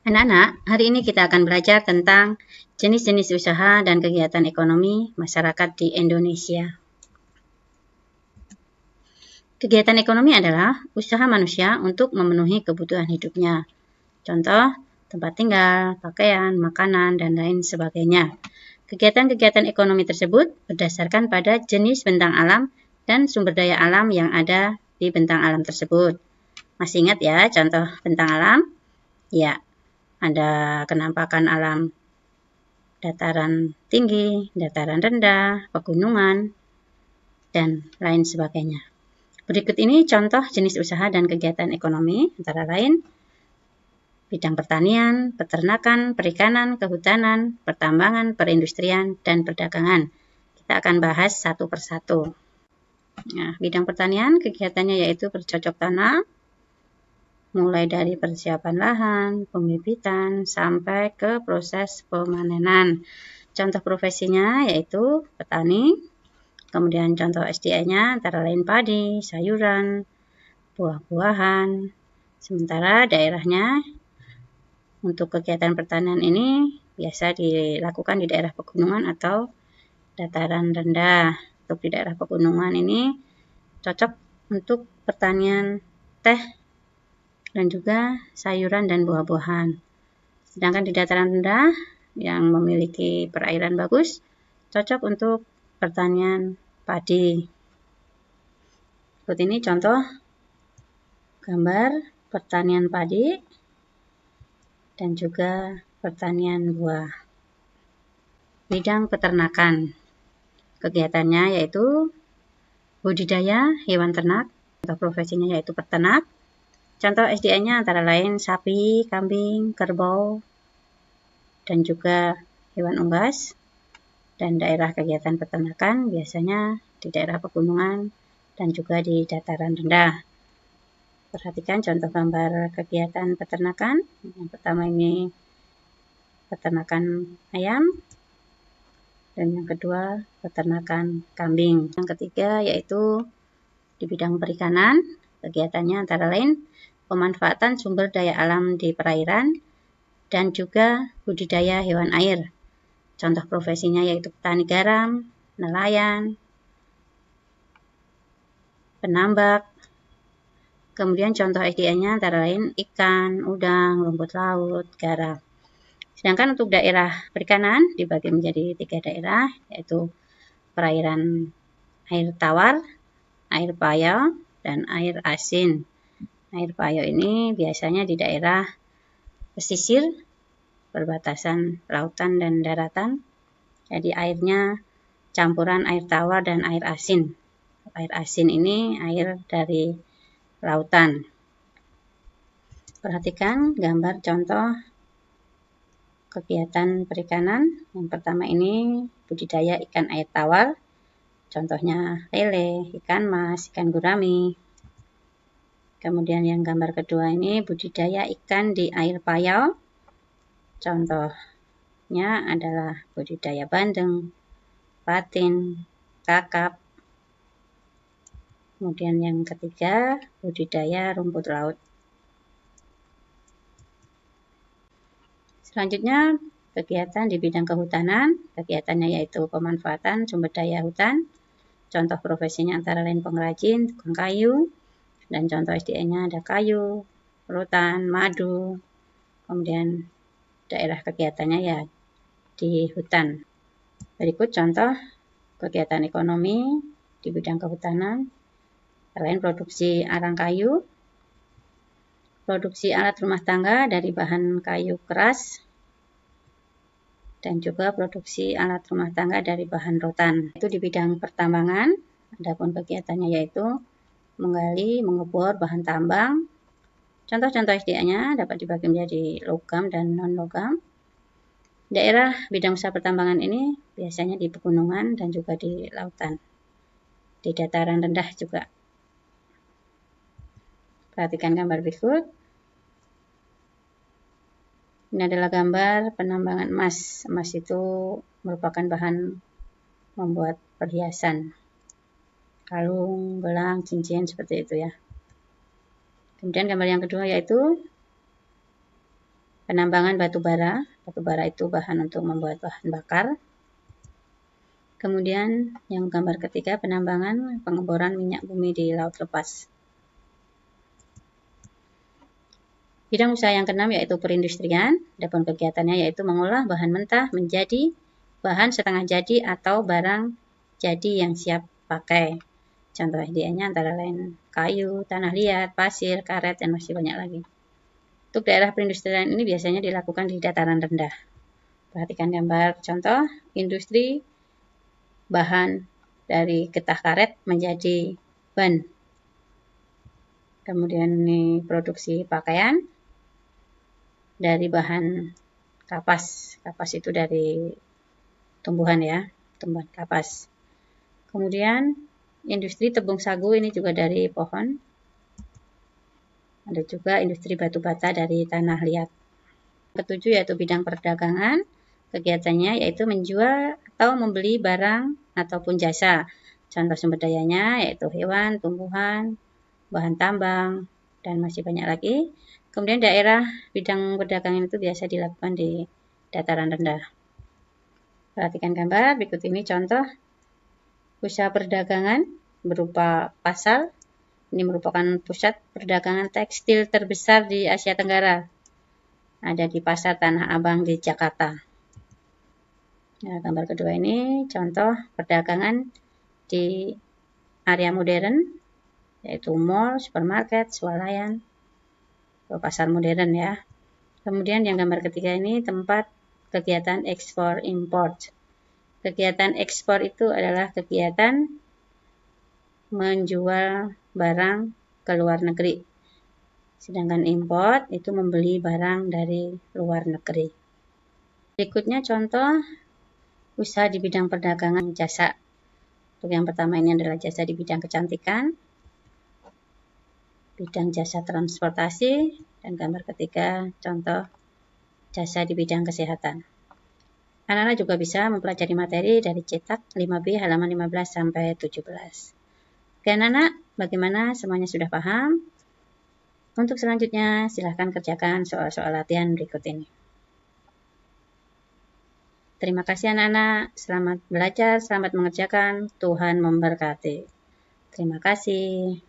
Anak-anak, hari ini kita akan belajar tentang jenis-jenis usaha dan kegiatan ekonomi masyarakat di Indonesia. Kegiatan ekonomi adalah usaha manusia untuk memenuhi kebutuhan hidupnya. Contoh, tempat tinggal, pakaian, makanan, dan lain sebagainya. Kegiatan-kegiatan ekonomi tersebut berdasarkan pada jenis bentang alam dan sumber daya alam yang ada di bentang alam tersebut. Masih ingat ya contoh bentang alam? Ya, ada kenampakan alam dataran tinggi, dataran rendah, pegunungan, dan lain sebagainya. Berikut ini contoh jenis usaha dan kegiatan ekonomi, antara lain bidang pertanian, peternakan, perikanan, kehutanan, pertambangan, perindustrian, dan perdagangan. Kita akan bahas satu persatu. Nah, bidang pertanian kegiatannya yaitu bercocok tanam, mulai dari persiapan lahan, pembibitan, sampai ke proses pemanenan. Contoh profesinya yaitu petani, kemudian contoh SDA-nya antara lain padi, sayuran, buah-buahan. Sementara daerahnya untuk kegiatan pertanian ini biasa dilakukan di daerah pegunungan atau dataran rendah. Untuk di daerah pegunungan ini cocok untuk pertanian teh dan juga sayuran dan buah-buahan. Sedangkan di dataran rendah yang memiliki perairan bagus, cocok untuk pertanian padi. Berikut ini contoh gambar pertanian padi dan juga pertanian buah. Bidang peternakan, kegiatannya yaitu budidaya hewan ternak, atau profesinya yaitu peternak. Contoh SDA-nya antara lain sapi, kambing, kerbau, dan juga hewan unggas. Dan daerah kegiatan peternakan biasanya di daerah pegunungan dan juga di dataran rendah. Perhatikan contoh gambar kegiatan peternakan. Yang pertama ini peternakan ayam, dan yang kedua peternakan kambing. Yang ketiga yaitu di bidang perikanan, kegiatannya antara lain pemanfaatan sumber daya alam di perairan dan juga budidaya hewan air. Contoh profesinya yaitu petani garam, nelayan, penambak. Kemudian contoh SDA-nya antara lain ikan, udang, rumput laut, garam. Sedangkan untuk daerah perikanan dibagi menjadi 3 daerah, yaitu perairan air tawar, air payau, dan air asin. Air payau ini biasanya di daerah pesisir, perbatasan lautan dan daratan. Jadi airnya campuran air tawar dan air asin. Air asin ini air dari lautan. Perhatikan gambar contoh kegiatan perikanan. Yang pertama ini budidaya ikan air tawar. Contohnya lele, ikan mas, ikan gurami. Kemudian yang gambar kedua ini budidaya ikan di air payau. Contohnya adalah budidaya bandeng, patin, kakap. Kemudian yang ketiga budidaya rumput laut. Selanjutnya kegiatan di bidang kehutanan. Kegiatannya yaitu pemanfaatan sumber daya hutan. Contoh profesinya antara lain pengrajin, tukang kayu, dan contoh SDA-nya ada kayu, rotan, madu. Kemudian daerah kegiatannya ya di hutan. Berikut contoh kegiatan ekonomi di bidang kehutanan. Selain produksi arang kayu, produksi alat rumah tangga dari bahan kayu keras, dan juga produksi alat rumah tangga dari bahan rotan. Itu di bidang pertambangan. Adapun kegiatannya yaitu menggali, mengebor bahan tambang. Contoh-contoh SDA-nya dapat dibagi menjadi logam dan non-logam. Daerah bidang usaha pertambangan ini biasanya di pegunungan dan juga di lautan. Di dataran rendah juga. Perhatikan gambar berikut. Ini adalah gambar penambangan emas. Emas itu merupakan bahan membuat perhiasan. Kalung, gelang, cincin, seperti itu ya. Kemudian gambar yang kedua yaitu penambangan batu bara. Batu bara itu bahan untuk membuat bahan bakar. Kemudian yang gambar ketiga, penambangan pengeboran minyak bumi di laut lepas. Bidang usaha yang keenam yaitu perindustrian. Adapun kegiatannya yaitu mengolah bahan mentah menjadi bahan setengah jadi atau barang jadi yang siap pakai. Contoh IDE-nya antara lain kayu, tanah liat, pasir, karet, dan masih banyak lagi. Untuk daerah perindustrian ini biasanya dilakukan di dataran rendah. Perhatikan gambar contoh industri bahan dari getah karet menjadi ban. Kemudian ini produksi pakaian dari bahan kapas. Kapas itu dari tumbuhan ya, tumbuhan kapas. Kemudian industri tepung sagu ini juga dari pohon. Ada juga industri batu bata dari tanah liat. Ketujuh yaitu bidang perdagangan. Kegiatannya yaitu menjual atau membeli barang ataupun jasa. Contoh sumber dayanya yaitu hewan, tumbuhan, bahan tambang, dan masih banyak lagi. Kemudian daerah bidang perdagangan itu biasa dilakukan di dataran rendah. Perhatikan gambar berikut ini contoh usaha perdagangan berupa pasar. Ini merupakan pusat perdagangan tekstil terbesar di Asia Tenggara. Ada di Pasar Tanah Abang di Jakarta. Nah, gambar kedua ini contoh perdagangan di area modern, yaitu mall, supermarket, swalayan, pasar modern ya. Kemudian yang gambar ketiga ini tempat kegiatan ekspor import. Kegiatan ekspor itu adalah kegiatan menjual barang ke luar negeri. Sedangkan import itu membeli barang dari luar negeri. Berikutnya contoh usaha di bidang perdagangan jasa. Untuk yang pertama ini adalah jasa di bidang kecantikan, bidang jasa transportasi, dan gambar ketiga contoh jasa di bidang kesehatan. Anak-anak juga bisa mempelajari materi dari cetak 5B halaman 15-17. Oke anak-anak, bagaimana semuanya sudah paham? Untuk selanjutnya, silahkan kerjakan soal-soal latihan berikut ini. Terima kasih anak-anak, selamat belajar, selamat mengerjakan, Tuhan memberkati. Terima kasih.